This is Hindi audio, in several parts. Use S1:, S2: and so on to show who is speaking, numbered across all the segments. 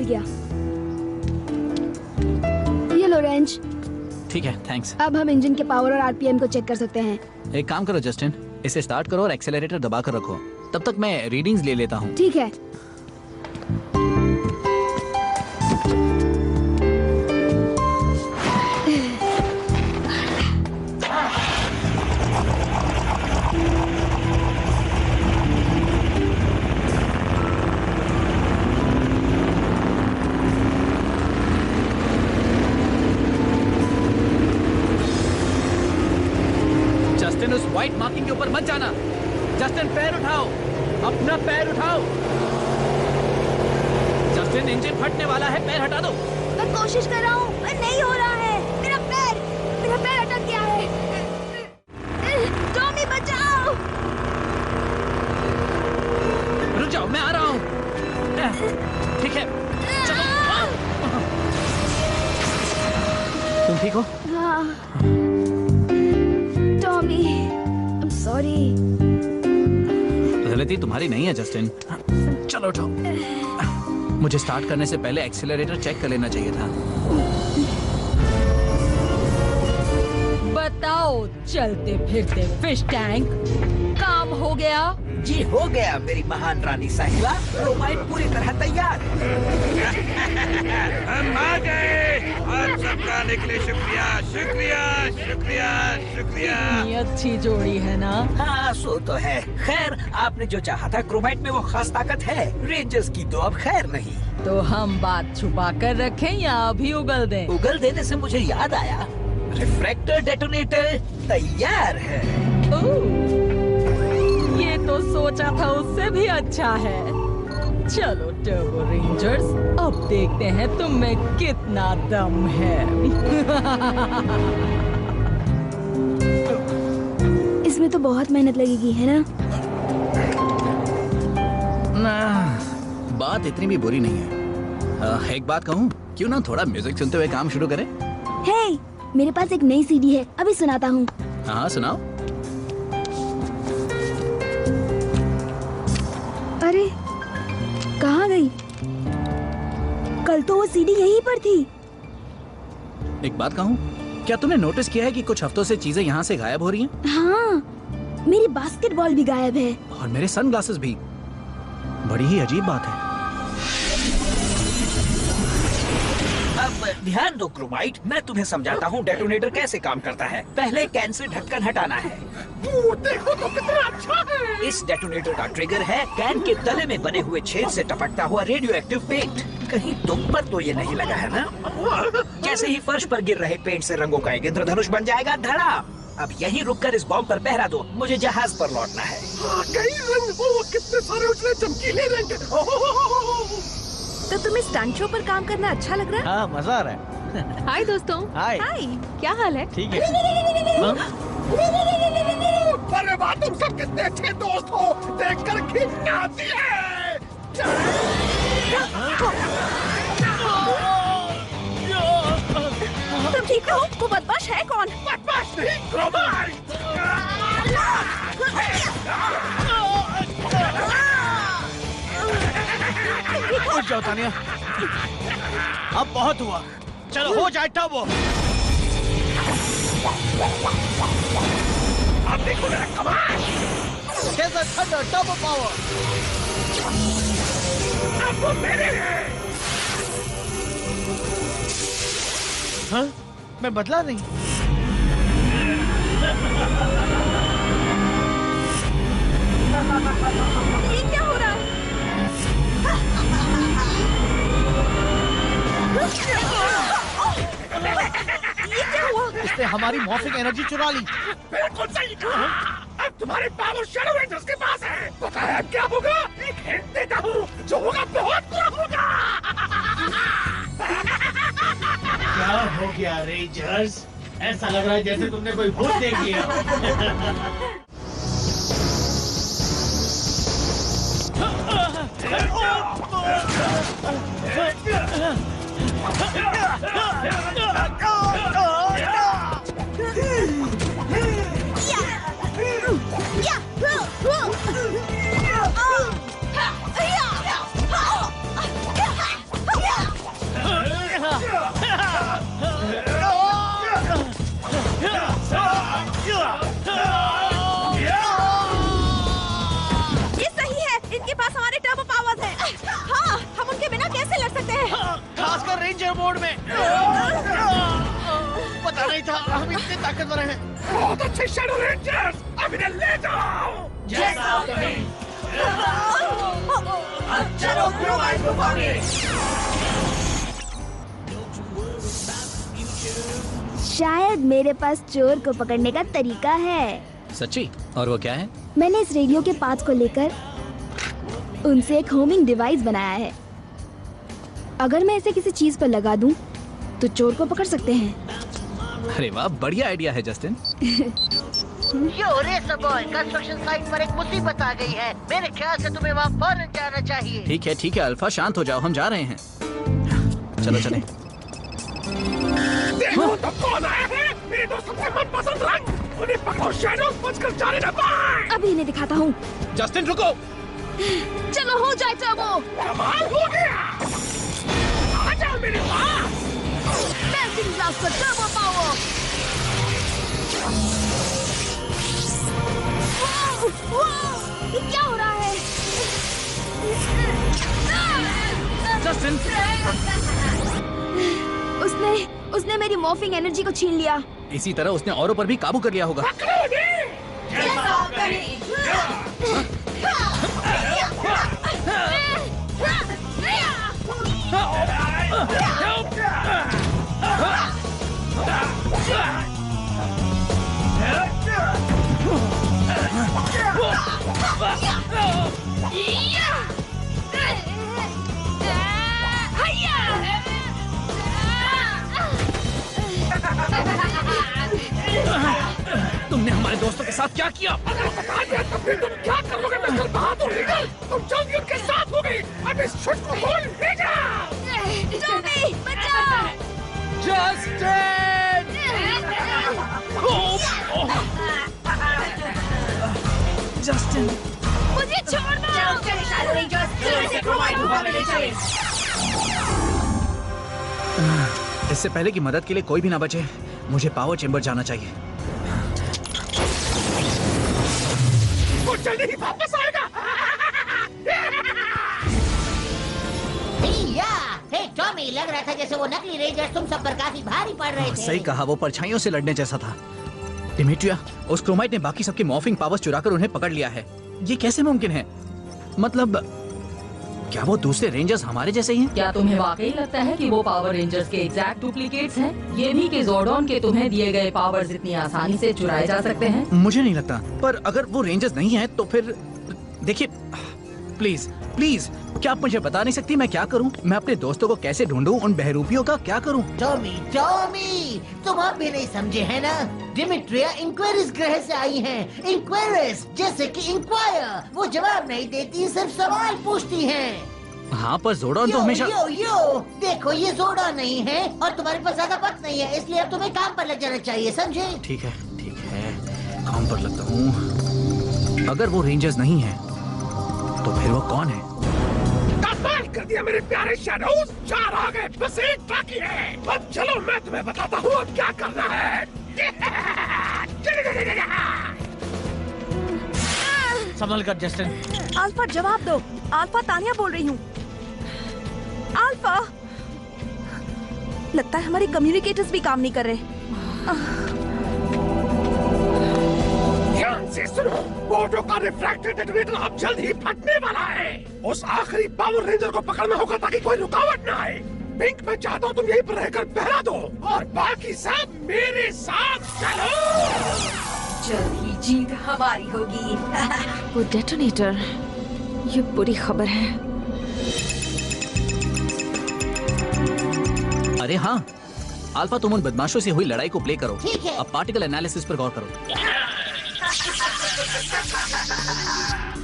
S1: मिल गया। ये लो रेंज।
S2: ठीक है, थैंक्स।
S1: अब हम इंजन के पावर और आरपीएम को चेक कर सकते हैं।
S2: एक काम करो जस्टिन, इसे स्टार्ट करो और एक्सेलरेटर दबा कर रखो। तब तक मैं रीडिंग्स ले लेता हूँ।
S1: ठीक है।
S2: जस्टिन, उस व्हाइट मार्किंग के ऊपर मत जाना। जस्टिन, पैर उठाओ, अपना पैर उठाओ। जस्टिन, इंजन फटने वाला है, पैर हटा दो।
S1: मैं कोशिश कर रहा हूँ, नहीं हो रहा है। मेरा पैर अटक गया है। टॉमी बचाओ।
S2: रुक जाओ, मैं आ रहा हूँ। ठीक है, चलो। तुम ठीक हो?
S1: हाँ। Tommy, I'm sorry।
S2: गलती तुम्हारी नहीं है जस्टिन। चलो उठो। मुझे स्टार्ट करने से पहले एक्सीलरेटर चेक कर लेना चाहिए था।
S3: बताओ चलते फिरते फिश टैंक, काम हो गया?
S4: जी हो गया मेरी महान रानी साहिबा। क्रोमाइट पूरी तरह तैयार है।
S5: हम आ गए। आप सबका आने के लिए शुक्रिया, शुक्रिया, शुक्रिया, शुक्रिया।
S3: कितनी अच्छी जोड़ी है ना?
S4: हाँ सो तो है। खैर आपने जो चाहा था, क्रोमाइट में वो खास ताकत है, रेंजर्स की तो अब खैर नहीं।
S3: तो हम बात छुपा कर रखें या अभी उगल दें?
S4: उगल देने से मुझे याद आया, रिफ्रैक्टर डेटोनेटर तैयार है।
S3: ओह, ये तो सोचा था उससे भी अच्छा है। चलो टर्बो रेंजर्स, अब देखते हैं तुम में कितना दम है।
S1: इसमें तो बहुत मेहनत लगेगी, है ना?
S2: बात इतनी भी बुरी नहीं है। एक बात कहूँ, क्यों ना थोड़ा म्यूजिक सुनते हुए काम शुरू करें?
S1: हे, मेरे पास एक नई सीडी है, अभी सुनाता हूँ।
S2: हाँ सुनाओ।
S1: अरे कहाँ गई? कल तो वो सीडी यहीं पर थी।
S2: एक बात कहूँ, क्या तुमने नोटिस किया है कि कुछ हफ्तों से चीजें यहाँ से गायब हो रही हैं?
S1: हाँ, मेरी बास्केटबॉल भी गायब है।
S2: और मेरे सनग्लासेस भी। बड़ी ही अजीब बात है।
S4: अब ध्यान दो क्रोमाइट, मैं तुम्हें समझाता हूँ डेटोनेटर कैसे काम करता है। पहले कैन से ढक्कन हटाना है। देखो तो कितना अच्छा है। इस डेटोनेटर का ट्रिगर है कैन के तले में बने हुए छेद से टपकता हुआ रेडियो एक्टिव पेंट। कहीं तुम पर तो ये नहीं लगा है ना? जैसे ही फर्श पर गिर रहे पेंट से रंगों का एक इंद्रधनुष बन जाएगा धड़ा। अब यहीं रुककर इस बॉम्ब पर पहरा दो, मुझे जहाज पर लौटना है।
S5: कई रंग, कितने सारे उजले चमकीले रंग।
S6: तो तुम्हें स्टंट शो पर काम करना अच्छा लग रहा है?
S7: हाँ मजा आ रहा है।
S6: हाय दोस्तों।
S7: हाय।
S6: क्या हाल है?
S7: ठीक है।
S5: अरे वाह, तुम सब कितने अच्छे दोस्त हो, देखकर खींच आती है।
S6: तुम ठीक हो? वो बदमाश है कौन?
S5: बदमाश नहीं, क्रोमाइट।
S7: उठ जाओ तानिया, अब बहुत हुआ। चलो हो जाए टर्बो।
S5: अब देखो मेरा कमाल।
S7: Desert thunder turbo power.
S5: अब वो मेरे हैं।
S7: हाँ? मैं बदला नहीं।
S6: ये क्या हो रहा है? ये क्या हुआ?
S7: इसने हमारी मॉर्फिंग एनर्जी चुरा ली।
S5: बिल्कुल सही कहा। अब तुम्हारे पावर शैडो रेंजर्स के पास है। पता है अब क्या होगा? एक हिंट देता हूँ, जो होगा बहुत बुरा होगा।
S8: क्या हो गया रेंजर्स? ऐसा लग रहा है जैसे तुमने कोई भूत देख लिया।
S7: रेंजर मोड में। पता नहीं था हम इतने ताकतवर हैं।
S5: बहुत अच्छे शैडो रेंजर्स, अब इन्हें ले जाओ।
S6: चलो क्रोमाइट को पकड़े।
S1: शायद मेरे पास चोर को पकड़ने का तरीका है।
S2: सच्ची? और वो क्या है?
S1: मैंने इस रेडियो के पार्ट्स को लेकर उनसे एक होमिंग डिवाइस बनाया है। अगर मैं इसे किसी चीज पर लगा दूं, तो चोर को पकड़ सकते हैं।
S2: अरे वाह, बढ़िया आइडिया है जस्टिन।
S9: यो रेसर बॉय, कंस्ट्रक्शन साइट पर एक मुसीबत आ गई है। मेरे ख्याल से तुम्हें वहाँ फौरन जाना चाहिए।
S2: ठीक है अल्फा, शांत हो जाओ, हम जा रहे हैं। चलो चलें।
S5: देखो तो कौन आया है, मेरे दोस्त सबसे मनपसंद रंग। उन्हें पकड़ो, शैडोज बचकर जाने न पाए।
S1: अभी इन्हें दिखाता हूँ।
S2: जस्टिन रुको।
S6: चलो हो जाए टर्बो।
S5: कमाल हो गया, आ जाओ मेरे पास।
S6: Melting blast for turbo power.
S1: ये क्या हो रहा है?
S2: जस्टिन,
S1: उसने मेरी मॉर्फिंग एनर्जी को छीन लिया।
S2: इसी तरह उसने औरों पर भी काबू कर लिया होगा। तुमने हमारे दोस्तों के साथ क्या किया?
S5: अगर बता दिया तो फिर तुम क्या करोगे मिस्टर बहादुर लीडर? तुम जल्दी उनके साथ होगे। अब इस शुट को खोल ले जाओ।
S1: जल्दी बचाओ।
S2: जस्टिन! जस्टिन!
S6: मुझे छोड़ दो। शैडो रेंजर्स, जल्दी से क्रोमाइट गुफा में ले चलें।
S2: इससे पहले कि मदद के लिए कोई भी ना बचे, मुझे पावर चेंबर जाना चाहिए।
S5: वो जल्दी ही वापस आएगा।
S9: हे टॉमी, लग रहा था जैसे वो नकली रेंजर्स तुम सब पर काफी भारी पड़ रहे थे।
S2: सही कहा, वो परछाइयों से लड़ने जैसा था। डिमिट्रिया, उस क्रोमाइट ने बाकी सबके मॉर्फिंग पावर्स चुराकर उन्हें पकड़ लिया है। ये कैसे मुमकिन है? मतलब क्या वो दूसरे रेंजर्स हमारे जैसे ही हैं?
S3: क्या तुम्हें वाकई लगता है कि वो पावर रेंजर्स के एग्जैक्ट डुप्लीकेट्स हैं? ये भी कि ज़ोर्डॉन के तुम्हें दिए गए पावर्स इतनी आसानी से चुराए जा सकते हैं?
S2: मुझे नहीं लगता, पर अगर वो रेंजर्स नहीं हैं तो फिर देखिए, प्लीज प्लीज, क्या आप मुझे बता नहीं सकती मैं क्या करूं? मैं अपने दोस्तों को कैसे ढूंढूं? उन बहरूपियों का क्या करूं?
S9: टॉमी, तुम अब भी नहीं समझे हैं ना? डिमिट्रिया इंक्वायरिस ग्रह से आई हैं। इंक्वायरिस जैसे कि इंक्वायर, वो जवाब नहीं देती, सिर्फ सवाल पूछती हैं।
S2: हाँ, पर ज़ोर्डॉन तो हमेशा
S9: यो देखो, ये ज़ोर्डॉन नहीं है और तुम्हारे पास ज्यादा वक्त नहीं है, इसलिए अब तुम्हें काम पर लग जाना चाहिए, समझे?
S2: ठीक है, काम पर लगता हूँ। अगर वो रेंजर्स नहीं हैं, तो फिर वो कौन है?
S5: कमाल कर दिया मेरे प्यारे शैडोज, 4 आ गए, बस एक बाकी है। अब चलो मैं तुम्हें बताता हूँ अब क्या करना है।
S7: संभल कर जस्टिन।
S6: अल्फा जवाब दो। अल्फा, तानिया बोल रही हूँ। अल्फा, लगता है हमारे कम्युनिकेटर्स भी काम नहीं कर रहे।
S5: ध्यान से सुनो, बोटो का रिफ्रैक्टर डेटोनेटर अब जल्द ही फटने वाला है। उस आखिरी पावर रेंजर को पकड़ना होगा ताकि कोई रुकावट ना आए। पिंक, मैं चाहता हूँ तुम यहीं पर रहकर पहरा दो और बाकी सब मेरे साथ चलो।
S6: जल्द ही जीत हमारी होगी। वो डेटोनेटर, ये बुरी खबर है।
S2: अरे हाँ, अल्फा, तुम उन बदमाशों से हुई लड़ाई को प्ले करो।
S9: ठीक है।
S2: अब पार्टिकल एनालिसिस पर गौर करो।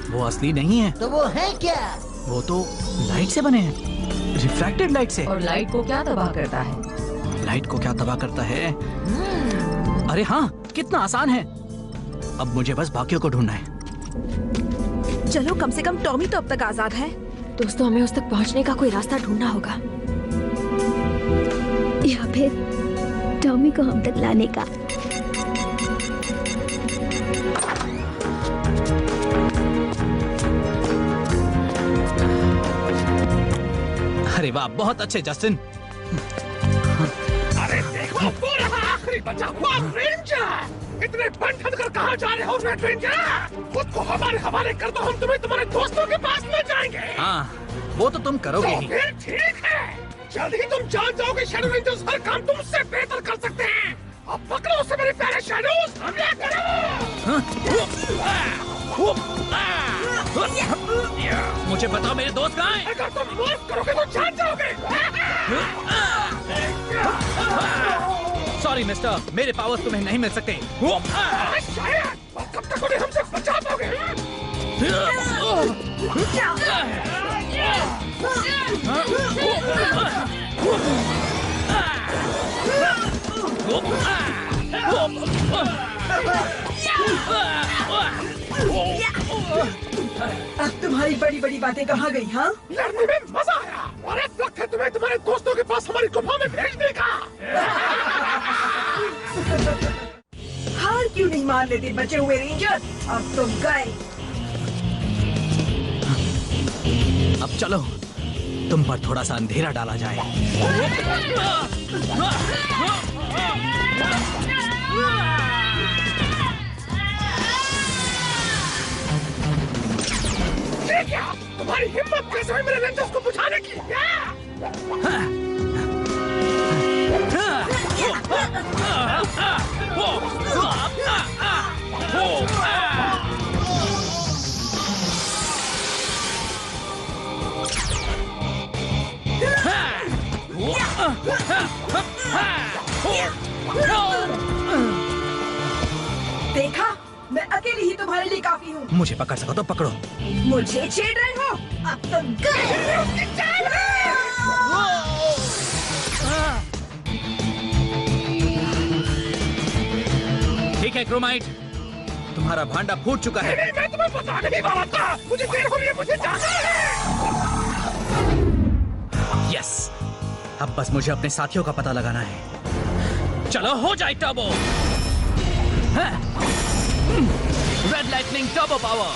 S2: वो असली नहीं है।
S9: तो वो है क्या?
S2: वो तो लाइट से बने हैं, रिफ्रैक्टेड लाइट से।
S3: और लाइट को क्या तबाह करता है?
S2: लाइट को क्या तबाह करता है? अरे हाँ, कितना आसान है। अब मुझे बस बाकियों को ढूंढना है।
S6: चलो, कम से कम टॉमी तो अब तक आजाद है। दोस्तों, हमें उस तक पहुंचने का कोई रास्ता ढूंढना होगा,
S1: या फिर टॉमी को हम तक लाने का।
S2: अरे वाह, बहुत अच्छे जस्टिन।
S5: बचा हुआ रेंजर! इतने बंधन कर कहाँ जा रहे हो रेड रेंजर? खुद को हमारे हवाले कर दो, हम तुम्हें तुम्हारे दोस्तों के पास ले जाएंगे।
S2: हाँ, वो तो तुम करोगे ही।
S5: फिर ठीक है, जल्द ही तुम जान जाओगे शैडो रेंजर्स हर काम तुमसे बेहतर कर सकते हैं। अब पकड़ो उसे मेरे प्यारे शैडोज, हमला करो!
S2: मुझे बताओ मेरे दोस्त कहाँ हैं?
S5: अगर तुम माफ करोगे तो जान जाओगे।
S2: सॉरी मिस्टर, मेरे पावर्स तुम्हें नहीं मिल सकते।
S5: शायद, और कब तक उन्हें हमसे बचा पाओगे?
S6: अब तुम्हारी बड़ी बड़ी बातें कहाँ गई? हाँ,
S5: लड़ने में मजा आया और अब वक्त है तुम्हें तुम्हारे दोस्तों के पास हमारी गुफा में भेजने का।
S6: हार क्यों नहीं मान लेते बचे हुए रेंजर? अब तुम गए।
S2: अब चलो, तुम पर थोड़ा सा अंधेरा डाला जाए।
S5: क्या तुम्हारी हिम्मत कैसे हुई मेरे रेंजर्स को बुझाने की?
S6: देखा, मैं अकेली ही तुम्हारे लिए काफी हूँ।
S2: मुझे पकड़ सको तो पकड़ो।
S6: मुझे छेड़ रहे हो? अब तुम
S2: ठीक है क्रोमाइट, तुम्हारा भांडा फूट चुका है।
S5: नहीं, मैं तुम्हें बताने ही वाला था। मुझे देर हो रही है, मुझे जाना है।
S2: यस, अब बस मुझे अपने साथियों का पता लगाना है। चलो हो जाए turbo. Red lightning turbo power.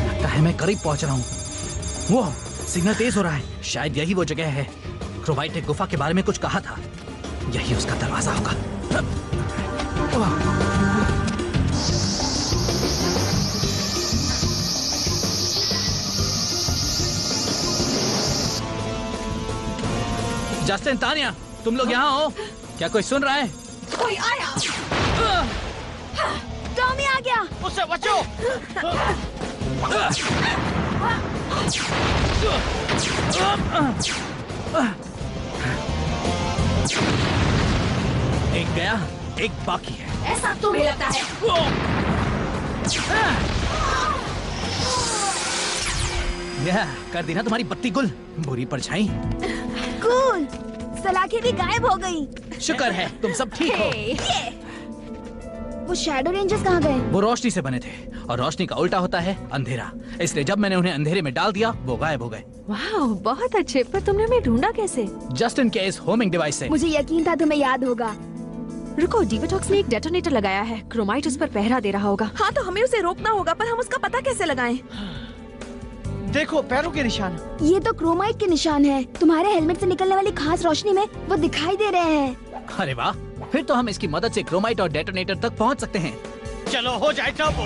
S2: लगता है मैं करीब पहुंच रहा हूँ। वो सिग्नल तेज हो रहा है, शायद यही वो जगह है। क्रोमाइट ने गुफा के बारे में कुछ कहा था, यही उसका दरवाजा होगा। जस्टिन, तानिया, तुम लोग यहाँ हो? क्या कोई सुन रहा है?
S6: कोई आया?
S1: टॉमी आ गया।
S7: उससे बचो।
S2: एक गया, एक बाकी है।
S6: ऐसा तुम्हें लगता है?
S2: कर दी ना तुम्हारी बत्ती गुल, बुरी परछाई।
S1: कूल, सलाखें भी गायब हो गई।
S2: शुक्र है तुम सब ठीक हो।
S1: वो शैडो रेंजर्स कहाँ गए?
S2: वो रोशनी से बने थे और रोशनी का उल्टा होता है अंधेरा, इसलिए जब मैंने उन्हें अंधेरे में डाल दिया वो गायब हो गए।
S10: वाह, बहुत अच्छे। पर तुमने हमें ढूंढा कैसे?
S2: जस्टिन के इस होमिंग डिवाइस से।
S1: मुझे यकीन था तुम्हें याद होगा।
S10: रुको, डिवाटॉक्स ने एक डेटोनेटर लगाया है। क्रोमाइट उस पर पहरा दे रहा होगा।
S6: हाँ, तो हमें उसे रोकना होगा, पर हम उसका पता कैसे लगाएं?
S7: देखो, पैरों के निशान।
S1: ये तो क्रोमाइट के निशान है। तुम्हारे हेलमेट से निकलने वाली खास रोशनी में वो दिखाई दे रहे हैं।
S2: अरे वाह, फिर तो हम इसकी मदद से क्रोमाइट और डेटोनेटर तक पहुंच सकते हैं।
S7: चलो हो जाए टर्बो।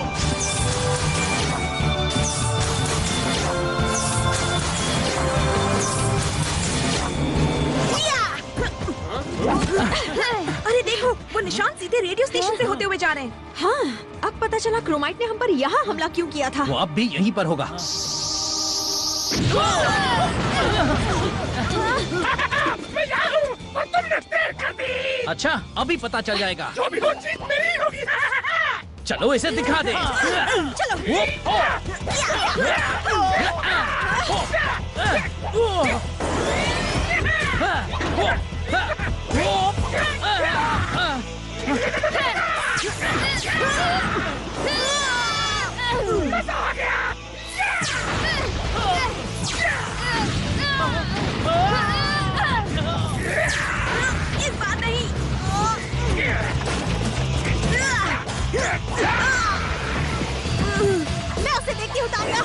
S6: अरे देखो, वो निशान सीधे रेडियो स्टेशन से होते हुए जा रहे हैं।
S10: हाँ, अब पता चला क्रोमाइट ने हम पर यहाँ हमला क्यों किया था।
S2: वो अब भी यहीं पर होगा।
S5: मैं यहाँ हूँ और तुमने देर कर दी।
S2: अच्छा, अभी पता चल जाएगा।
S5: जो भी हो, जीत मेरी होगी।
S2: चलो इसे दिखा दे।
S5: मजा आ गया।
S6: इस बार नहीं। मैं उसे देखती हूँ, तानिया।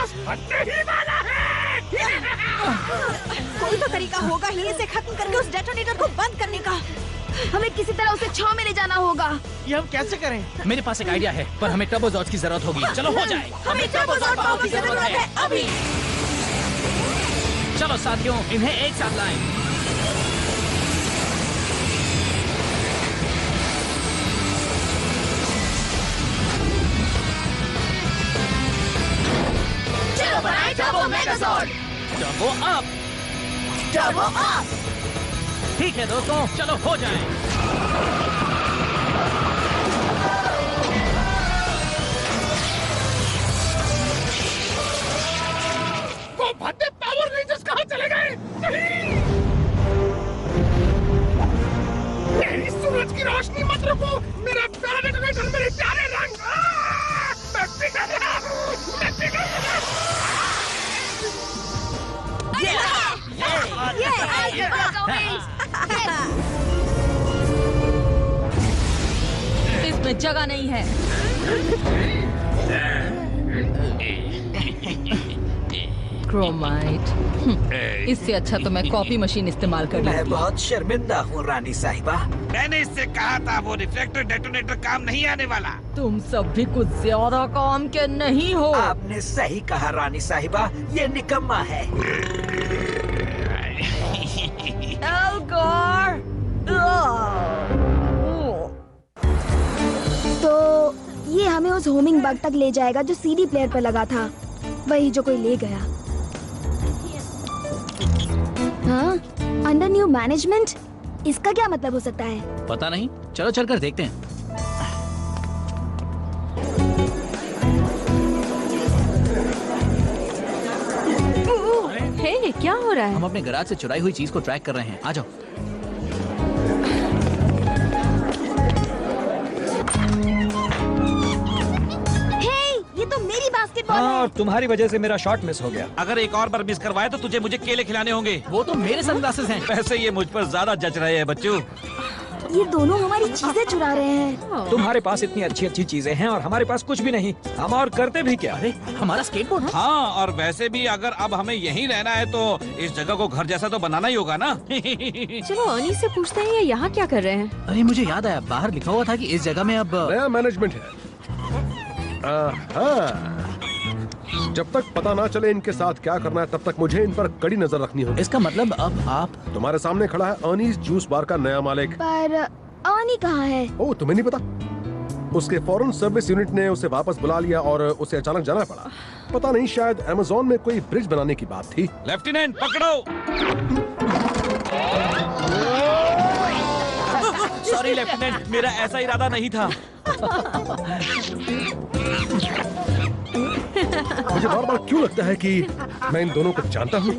S5: पास फटने ही वाला है।
S6: कोई तो तरीका होगा ही इसे खत्म करके उस डेटोनेटर को बंद करने का।
S1: हमें किसी तरह उसे छांव में ले जाना होगा।
S7: ये हम कैसे करें?
S2: मेरे पास एक आइडिया है, पर हमें टर्बोजॉर्ज की जरूरत होगी। चलो हो जाए।
S6: हमें टर्बोजॉर्ज पावर की जरूरत है अभी।
S2: चलो साथियों, इन्हें एक साथ लाएं।
S6: चलो बनाएं turbo Megazord.
S2: Turbo up.
S6: Turbo up.
S2: ठीक है दोस्तों, चलो हो जाए।
S5: वो भद्दे पावर रेंजर्स कहाँ चले गए? नहीं! मेरी सूरज की रोशनी मत रुको। मेरा प्यारा डेटोनेटर, मेरे प्यारे रंग। मैं पिघल रहा हूँ, मैं पिघल रहा हूँ।
S3: इसमें जगह नहीं है। क्रोमाइट, इससे अच्छा तो मैं कॉपी मशीन इस्तेमाल कर
S4: मैं
S3: लूंगी।
S4: बहुत शर्मिंदा हूँ रानी साहिबा।
S5: मैंने इससे कहा था वो रिफ्लेक्टर डेटोनेटर काम नहीं आने वाला।
S3: तुम सब भी कुछ ज्यादा काम के नहीं हो।
S4: आपने सही कहा रानी साहिबा, ये निकम्मा है।
S3: एल्गार!
S1: तो ये हमें उस होमिंग बग तक ले जाएगा जो सीडी प्लेयर पर लगा था, वही जो कोई ले गया। हाँ, अंडर न्यू मैनेजमेंट, इसका क्या मतलब हो सकता है?
S2: पता नहीं, चलो चलकर देखते हैं।
S10: हे, क्या हो रहा है?
S2: हम अपने गैराज से चुराई हुई चीज को ट्रैक कर रहे हैं। आ जाओ।
S1: ये तो मेरी बास्केटबॉल
S11: हाँ,
S1: है।
S11: और तुम्हारी वजह से मेरा शॉट मिस हो गया।
S7: अगर एक और बार मिस करवाए तो तुझे मुझे केले खिलाने होंगे।
S2: वो तो मेरे सनग्लासेस हैं।
S7: वैसे ये मुझ पर ज्यादा जच रहे हैं बच्चों।
S1: ये दोनों हमारी चीजें चुरा रहे हैं।
S11: तुम्हारे पास इतनी अच्छी अच्छी चीजें हैं और हमारे पास कुछ भी नहीं। हम और करते भी क्या?
S2: अरे हमारा स्केटबोर्ड।
S7: हाँ, और वैसे भी अगर अब हमें यहीं रहना है तो इस जगह को घर जैसा तो बनाना ही होगा ना।
S10: चलो अनी से पूछते हैं ये यहाँ क्या कर रहे हैं।
S2: अरे मुझे याद आया, बाहर लिखा हुआ था कि इस जगह में अब
S5: नया मैनेजमेंट है। जब तक पता ना चले इनके साथ क्या करना है, तब तक मुझे इन पर कड़ी नजर रखनी होगी।
S2: इसका मतलब अब आप
S5: तुम्हारे सामने खड़ा है अर्नीज जूस बार का नया मालिक।
S1: पर आनी कहाँ है?
S5: ओह, तुम्हें नहीं पता? उसके फॉरेन सर्विस यूनिट ने उसे वापस बुला लिया और उसे अचानक जाना पड़ा। पता नहीं, शायद अमेज़न में कोई ब्रिज बनाने की बात थी।
S7: लेफ्टिनेंट पकड़ो। सॉरी लेफ्टिनेंट, मेरा ऐसा इरादा नहीं था।
S5: मुझे बार बार क्यों लगता है कि मैं इन दोनों को जानता हूँ।